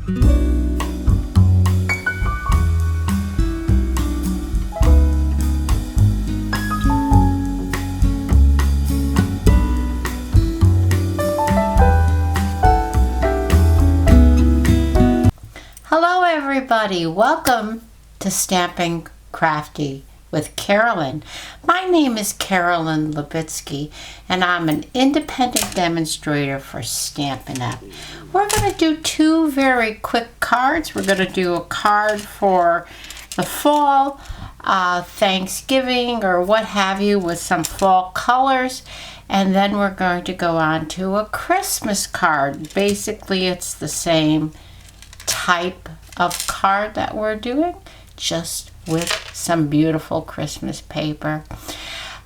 Hello everybody, welcome to Stampin' Crafty with Carolyn. My name is Carolyn Levitsky and I'm an independent demonstrator for Stampin' Up. We're going to do two very quick cards. We're going to do a card for the fall, Thanksgiving or what have you with some fall colors, and then we're going to go on to a Christmas card. Basically it's the same type of card that we're doing, just with some beautiful Christmas paper.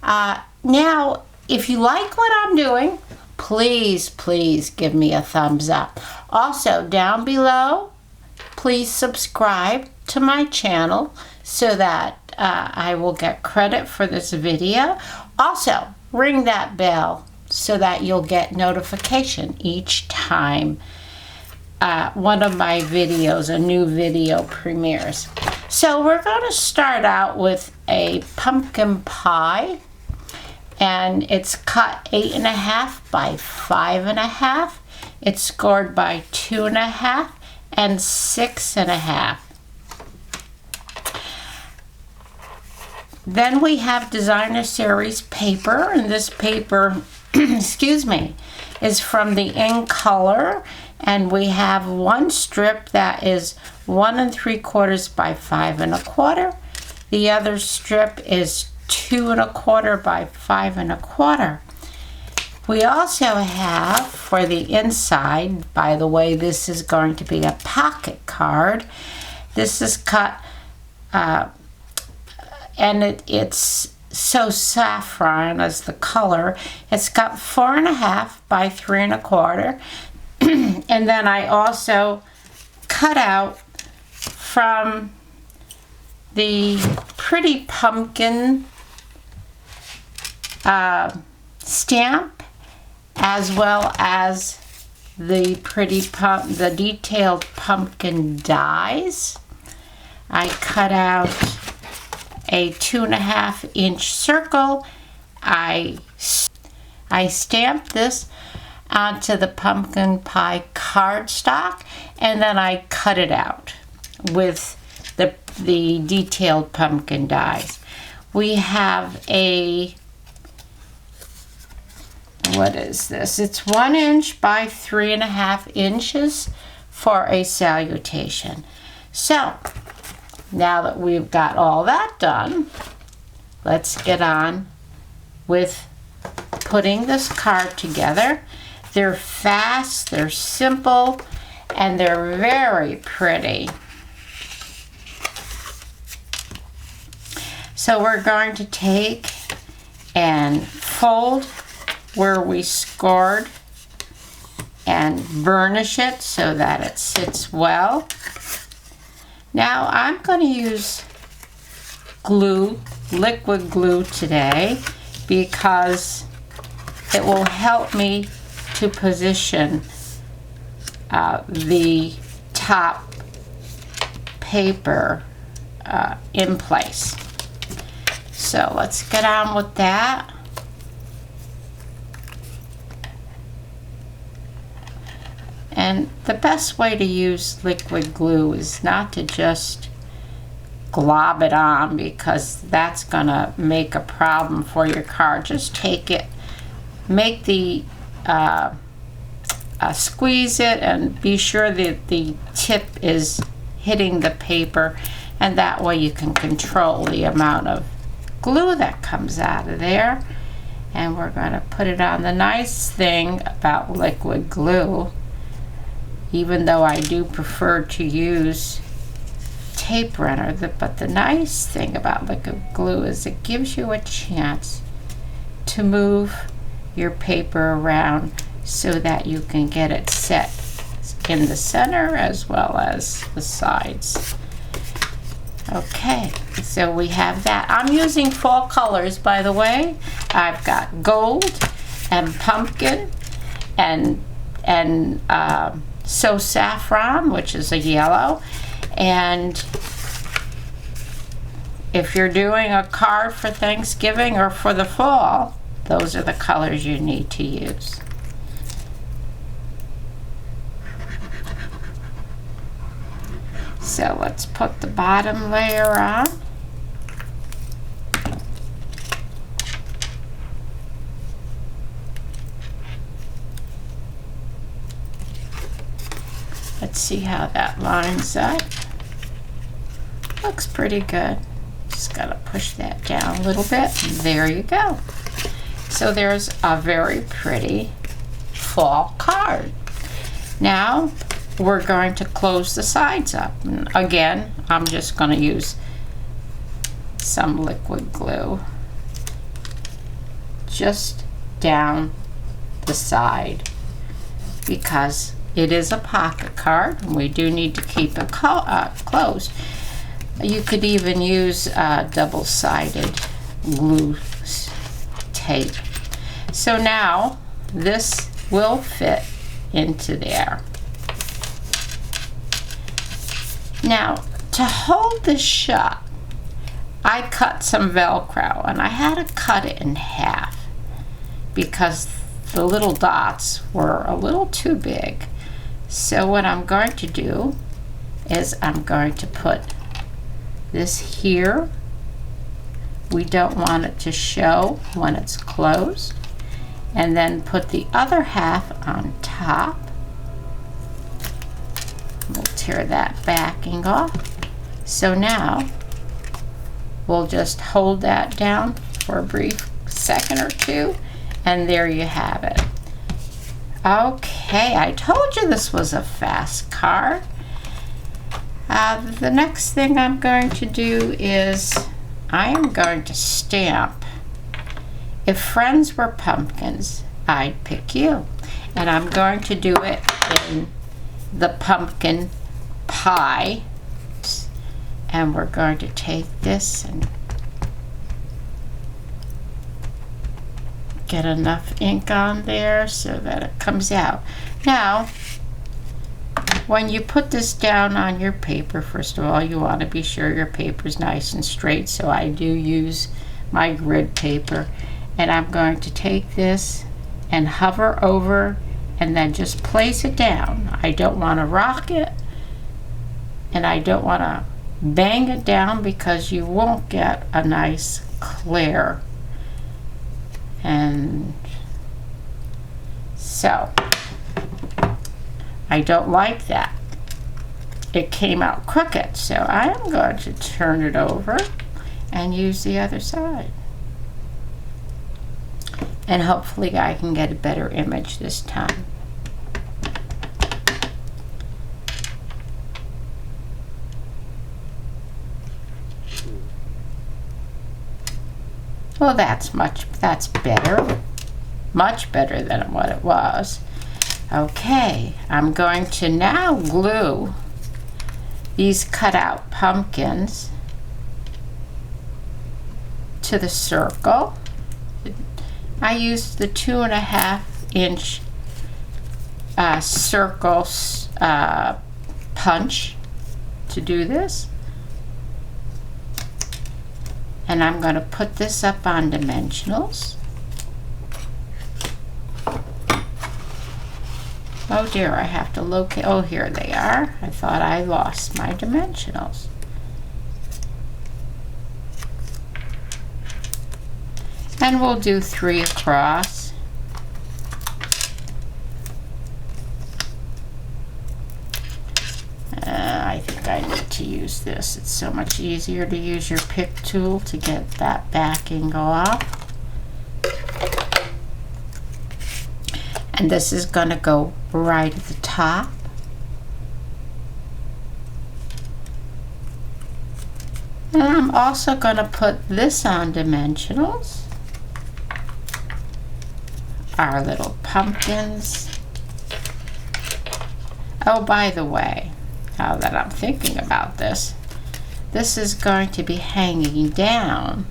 Now, if you like what I'm doing, please give me a thumbs up. Also, down below, please subscribe to my channel so that I will get credit for this video. Also, ring that bell so that you'll get notification each time one of my videos, a new video premieres. So we're going to start out with a pumpkin pie, and it's cut 8.5 by 5.5. It's scored by 2.5 and 6.5. Then we have designer series paper, and this paper excuse me, is from the In Color, and we have one strip that is 1 3/4 by 5 1/4. The other strip is 2 1/4 by 5 1/4. We also have for the inside, by the way, this is going to be a pocket card. This is cut and it's so saffron as the color. It's got 4.5 by 3 1/4. And then I also cut out from the pretty pumpkin stamp, as well as the the detailed pumpkin dies. I cut out a 2.5 inch circle. I stamped this onto the pumpkin pie cardstock, and then I cut it out with the detailed pumpkin dies. We have a, what is this? It's 1 inch by 3.5 inches for a salutation. So now that we've got all that done, let's get on with putting this card together. They're fast, they're simple, and they're very pretty. So we're going to take and fold where we scored and burnish it so that it sits well. Now I'm going to use glue, liquid glue today, because it will help me to position the top paper in place. So let's get on with that. And the best way to use liquid glue is not to just glob it on, because that's gonna make a problem for your card. Just take it, make the squeeze it, and be sure that the tip is hitting the paper, and that way you can control the amount of glue that comes out of there. And we're going to put it on. The nice thing about liquid glue, even though I do prefer to use tape runner, but the nice thing about liquid glue is it gives you a chance to move your paper around so that you can get it set in the center as well as the sides. Okay, so we have that. I'm using fall colors, by the way. I've got gold and pumpkin and So Saffron, which is a yellow, and if you're doing a card for Thanksgiving or for the fall, those are the colors you need to use. So let's put the bottom layer on. Let's see how that lines up. Looks pretty good. Just gotta push that down a little bit. There you go. So there's a very pretty fall card. Now we're going to close the sides up. And again, I'm just going to use some liquid glue just down the side because it is a pocket card and we do need to keep it closed. You could even use double-sided glue tape. So now this will fit into there. Now, to hold this shut, I cut some Velcro and I had to cut it in half because the little dots were a little too big. So what I'm going to do is I'm going to put this here. We don't want it to show when it's closed. And then put the other half on top. We'll tear that backing off. So now we'll just hold that down for a brief second or two, and there you have it. Okay, I told you this was a fast card. The next thing I'm going to do is I am going to stamp. If friends were pumpkins, I'd pick you. And I'm going to do it in the pumpkin pie. And we're going to take this and get enough ink on there so that it comes out. Now, when you put this down on your paper, first of all, you want to be sure your paper's nice and straight. So I do use my grid paper. And I'm going to take this and hover over and then just place it down. I don't want to rock it and I don't want to bang it down because you won't get a nice clear. And so I don't like that. It came out crooked, so I am going to turn it over and use the other side. And hopefully I can get a better image this time. Well, that's better. Much better than what it was. Okay, I'm going to now glue these cut out pumpkins to the circle. I used the 2.5 inch circle punch to do this. And I'm going to put this up on dimensionals. Oh dear, I have to locate, oh here they are. I thought I lost my dimensionals. And we'll do 3 across. I think I need to use this. It's so much easier to use your pick tool to get that backing off. And this is going to go right at the top. And I'm also going to put this on dimensionals. Our little pumpkins. Oh, by the way, now that I'm thinking about this, this is going to be hanging down.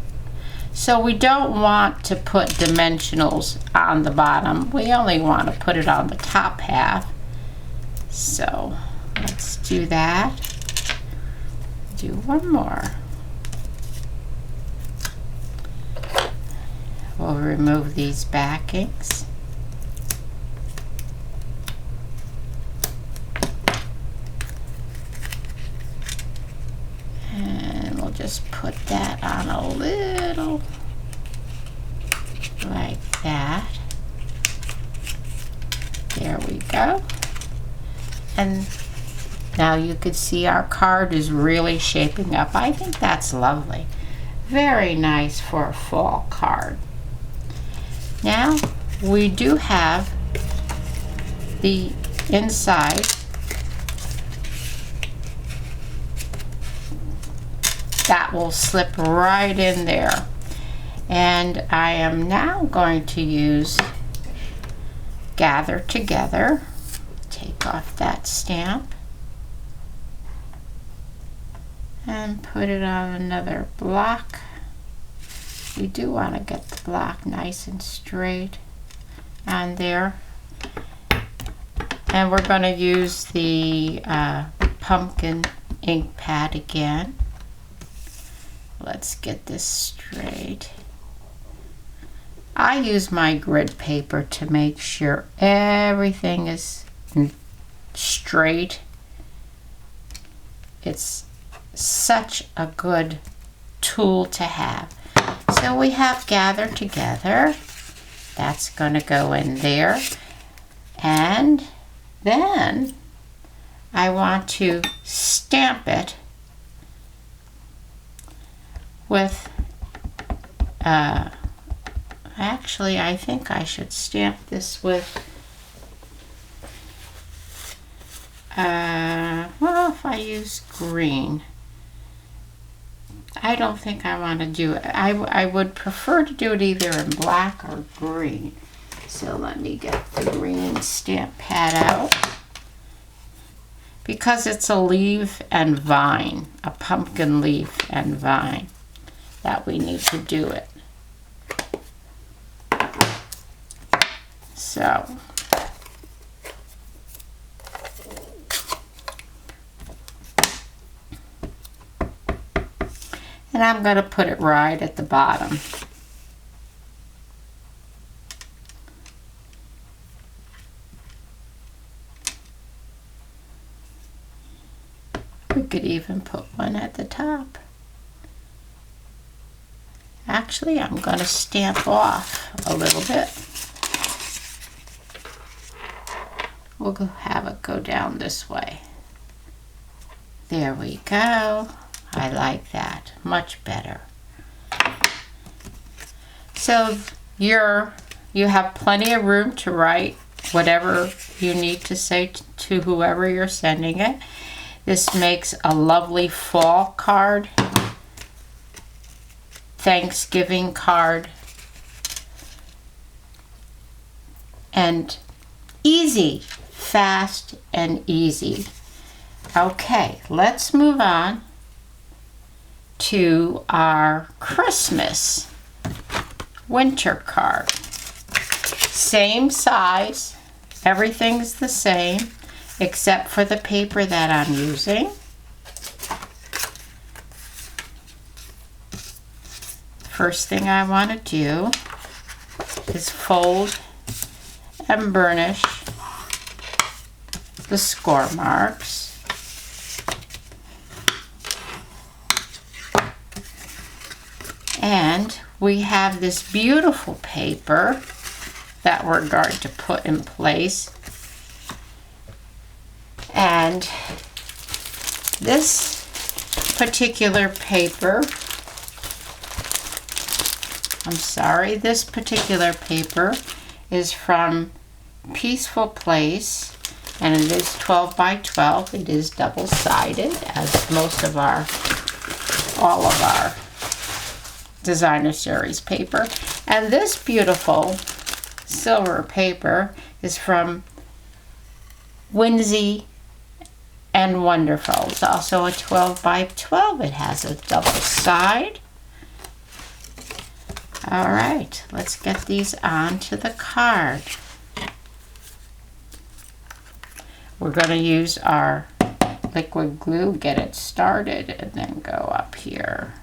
So we don't want to put dimensionals on the bottom. We only want to put it on the top half. So let's do that. Do one more. We'll remove these backings. And we'll just put that on a little like that. There we go. And now you can see our card is really shaping up. I think that's lovely. Very nice for a fall card. Now we do have the inside that will slip right in there. And I am now going to use Gather Together. Take off that stamp and put it on another block. You do want to get the block nice and straight on there. And we're going to use the pumpkin ink pad again. Let's get this straight. I use my grid paper to make sure everything is straight. It's such a good tool to have. So we have Gather Together. That's going to go in there. And then I want to stamp it with, actually I think I should stamp this with, well, if I use green. I don't think I want to do it. I would prefer to do it either in black or green. So let me get the green stamp pad out. Because it's a leaf and vine, a pumpkin leaf and vine, that we need to do it. So and I'm going to put it right at the bottom. We could even put one at the top. Actually, I'm going to stamp off a little bit. We'll have it go down this way. There we go. I like that. Much better. So you have plenty of room to write whatever you need to say to whoever you're sending it. This makes a lovely fall card, Thanksgiving card, and easy, fast and easy. Okay, let's move on to our Christmas winter card. Same size, everything's the same except for the paper that I'm using. First thing I want to do is fold and burnish the score marks. And we have this beautiful paper that we're going to put in place. And this particular paper, this particular paper is from Peaceful Place, and it is 12 by 12. It is double-sided, as all of our designer series paper. And this beautiful silver paper is from Whimsy and Wonderful. It's also a 12 by 12. It has a double side. All right, let's get these onto the card. we're going to use our liquid glue, get it started, and then go up here.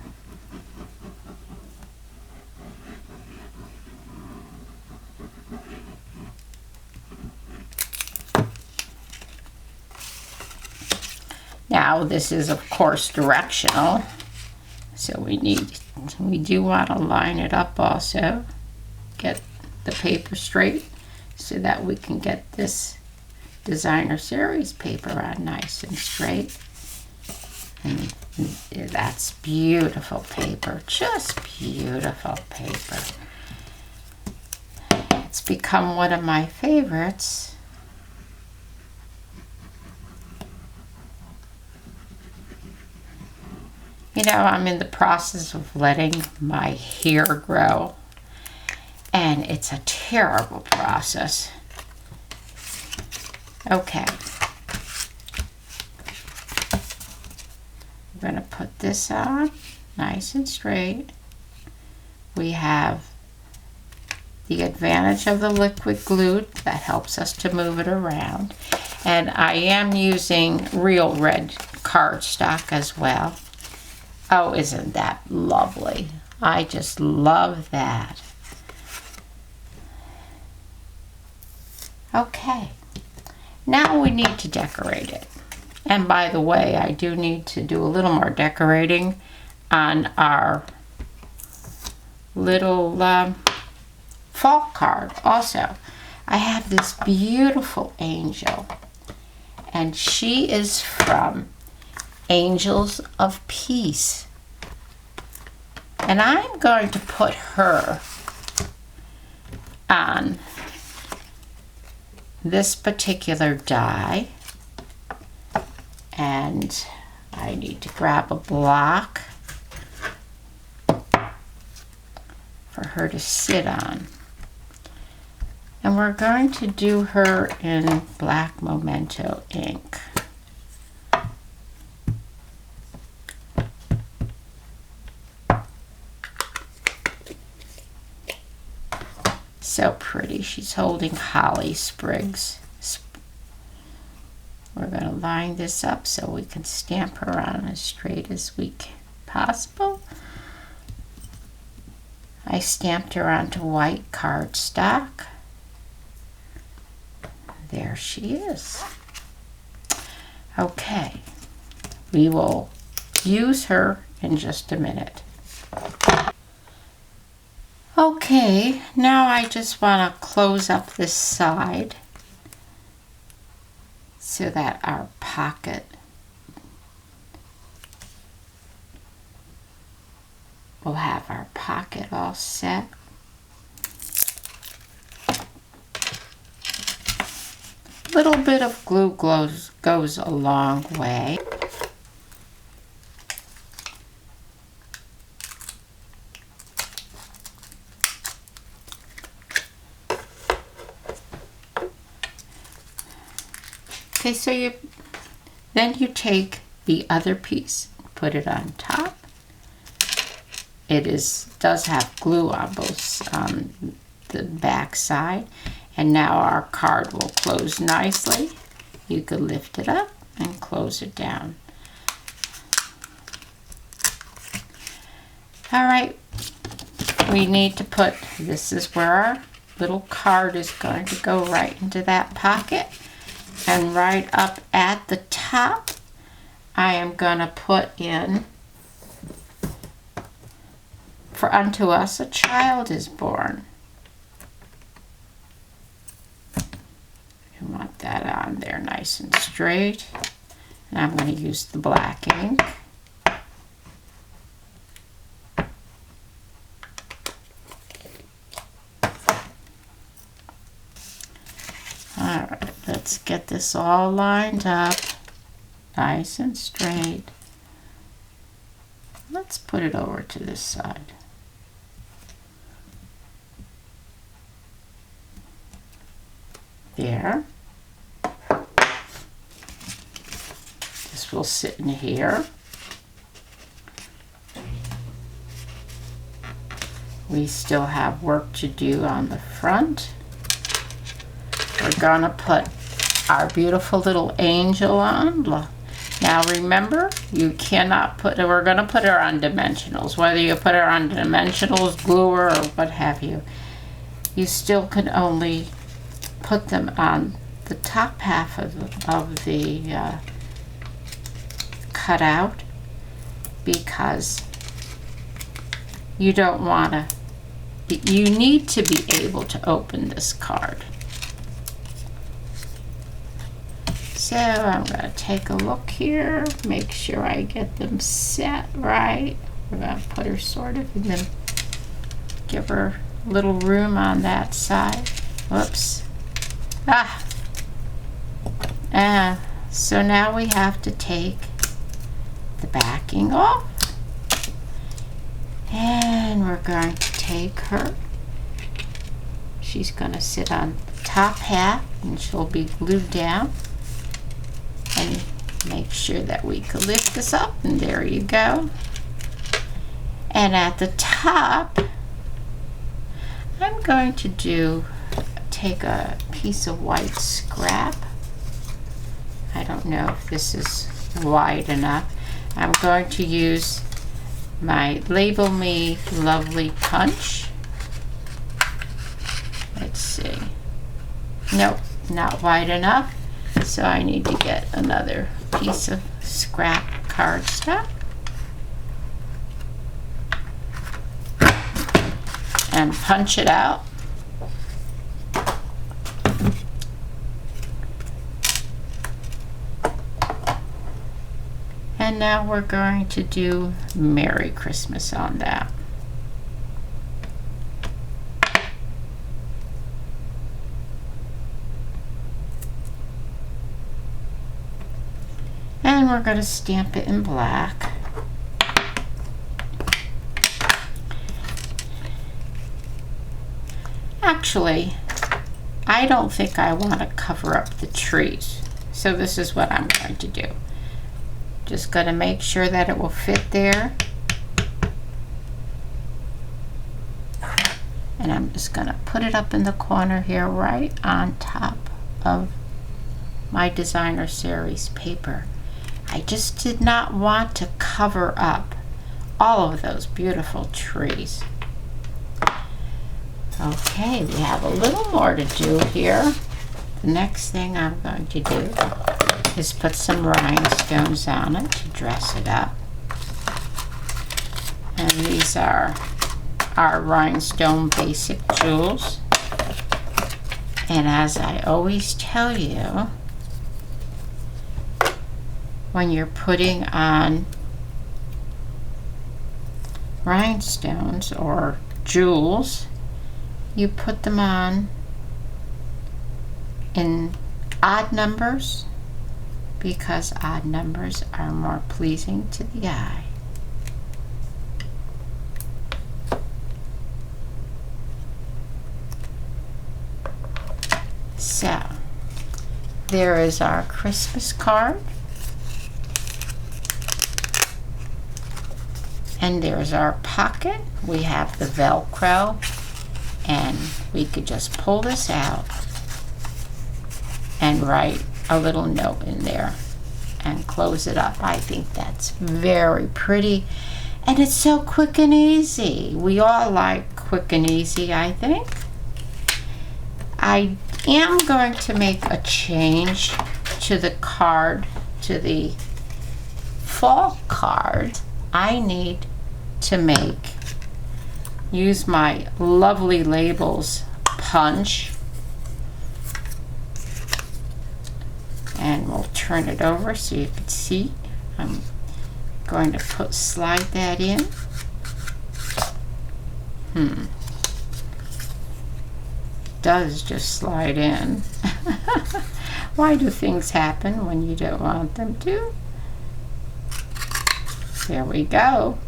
Now this is of course directional, so we do want to line it up also, get the paper straight so that we can get this designer series paper on nice and straight. And that's beautiful paper, just beautiful paper. It's become one of my favorites. You know, I'm in the process of letting my hair grow, and it's a terrible process. Okay. I'm going to put this on nice and straight. We have the advantage of the liquid glue that helps us to move it around. And I am using real red cardstock as well. Oh, isn't that lovely? I just love that. Okay, now we need to decorate it. And by the way, I do need to do a little more decorating on our little fall card also. I have this beautiful angel, and she is from Angels of Peace. And I'm going to put her on this particular die. And I need to grab a block for her to sit on. And we're going to do her in black Memento ink. So pretty. She's holding holly sprigs. We're going to line this up so we can stamp her on as straight as we can possible. I stamped her onto white cardstock. There she is. Okay, we will use her in just a minute. Okay, now I just want to close up this side so that our pocket will have our pocket all set. A little bit of glue goes a long way. Okay, so then you take the other piece, put it on top. It does have glue on both the back side, and now our card will close nicely. You could lift it up and close it down. All right, we need to put, this is where our little card is going to go right into that pocket. And right up at the top, I am going to put in, for unto us a child is born. You want that on there nice and straight. And I'm going to use the black ink. Alright, let's get this all lined up, nice and straight. Let's put it over to this side. There. This will sit in here. We still have work to do on the front. We're gonna put our beautiful little angel on. Now remember, you cannot put, we're going to put her on dimensionals. Whether you put her on dimensionals, gluer, or what have you, you still can only put them on the top half of the cutout, because you don't want to, you need to be able to open this card. So I'm going to take a look here, make sure I get them set right. We're going to put her sort of, and then give her a little room on that side. Whoops. So now we have to take the backing off. And we're going to take her. She's going to sit on the top half, and she'll be glued down. And make sure that we can lift this up, and there you go. And at the top, I'm going to take a piece of white scrap. I don't know if this is wide enough. I'm going to use my Label Me Lovely punch. Let's see. Nope, not wide enough. So I need to get another piece of scrap cardstock and punch it out. And now we're going to do Merry Christmas on that. And we're going to stamp it in black. Actually, I don't think I want to cover up the trees. So this is what I'm going to do. Just going to make sure that it will fit there. And I'm just going to put it up in the corner here, right on top of my Designer Series paper. I just did not want to cover up all of those beautiful trees. Okay, we have a little more to do here. The next thing I'm going to do is put some rhinestones on it to dress it up. And these are our rhinestone basic jewels. And as I always tell you, when you're putting on rhinestones or jewels, you put them on in odd numbers, because odd numbers are more pleasing to the eye. So, there is our Christmas card. And there's our pocket. We have the Velcro, and we could just pull this out and write a little note in there and close it up. I think that's very pretty, and it's so quick and easy. We all like quick and easy, I think. I am going to make a change to the card, to the fall card. I need to use my Lovely Labels punch, and we'll turn it over so you can see. I'm going to slide that in. Does just slide in. Why do things happen when you don't want them to? There we go.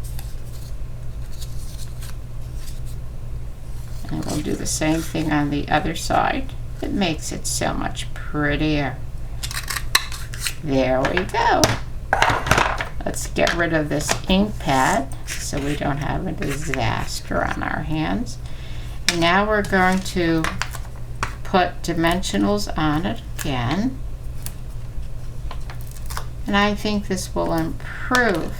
And we'll do the same thing on the other side. It makes it so much prettier. There we go. Let's get rid of this ink pad so we don't have a disaster on our hands. And now we're going to put dimensionals on it again. And I think this will improve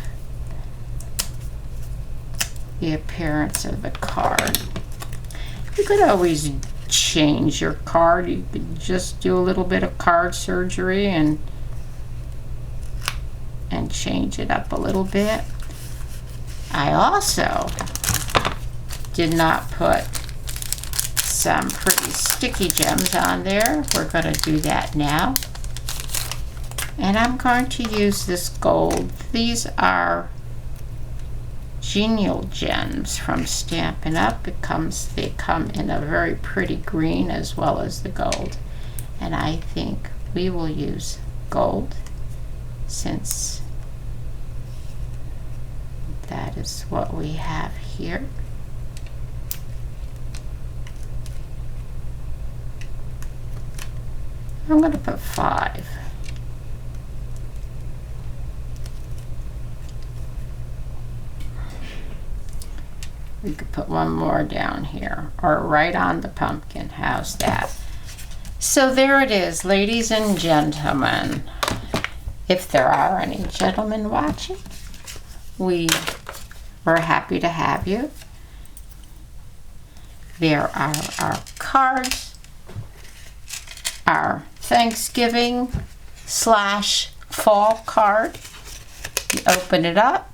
the appearance of the card. You could always change your card. You could just do a little bit of card surgery and change it up a little bit. I also did not put some pretty sticky gems on there. We're going to do that now. And I'm going to use this gold. These are Genial Gems from Stampin' Up. They come in a very pretty green as well as the gold. And I think we will use gold since that is what we have here. I'm going to put 5. We could put one more down here, or right on the pumpkin. How's that? So there it is, ladies and gentlemen. If there are any gentlemen watching, we're happy to have you. There are our cards, our Thanksgiving/fall card. You open it up,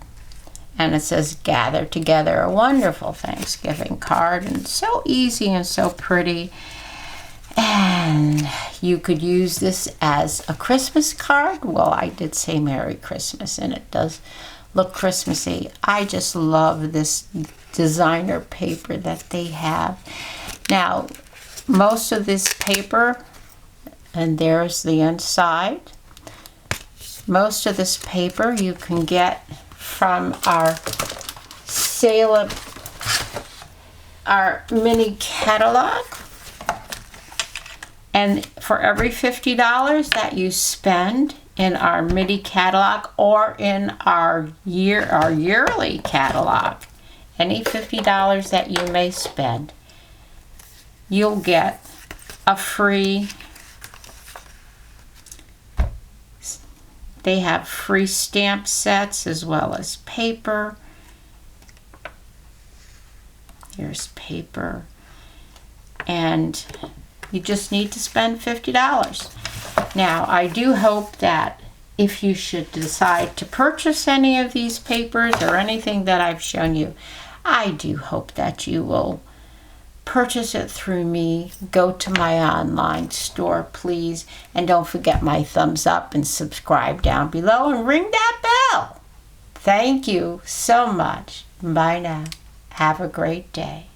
and it says, "Gather together a wonderful Thanksgiving card," and so easy and so pretty. And you could use this as a Christmas card. Well, I did say Merry Christmas, and it does look Christmassy. I just love this designer paper that they have. Now, most of this paper, and there's the inside, most of this paper you can get from our sale, our mini catalog. And for every $50 that you spend in our mini catalog or in our yearly catalog, any $50 that you may spend, you'll get a free, they have free stamp sets as well as paper. Here's paper. And you just need to spend $50. Now, I do hope that if you should decide to purchase any of these papers or anything that I've shown you, I do hope that you will purchase it through me. Go to my online store, please. And don't forget my thumbs up and subscribe down below and ring that bell. Thank you so much. Bye now. Have a great day.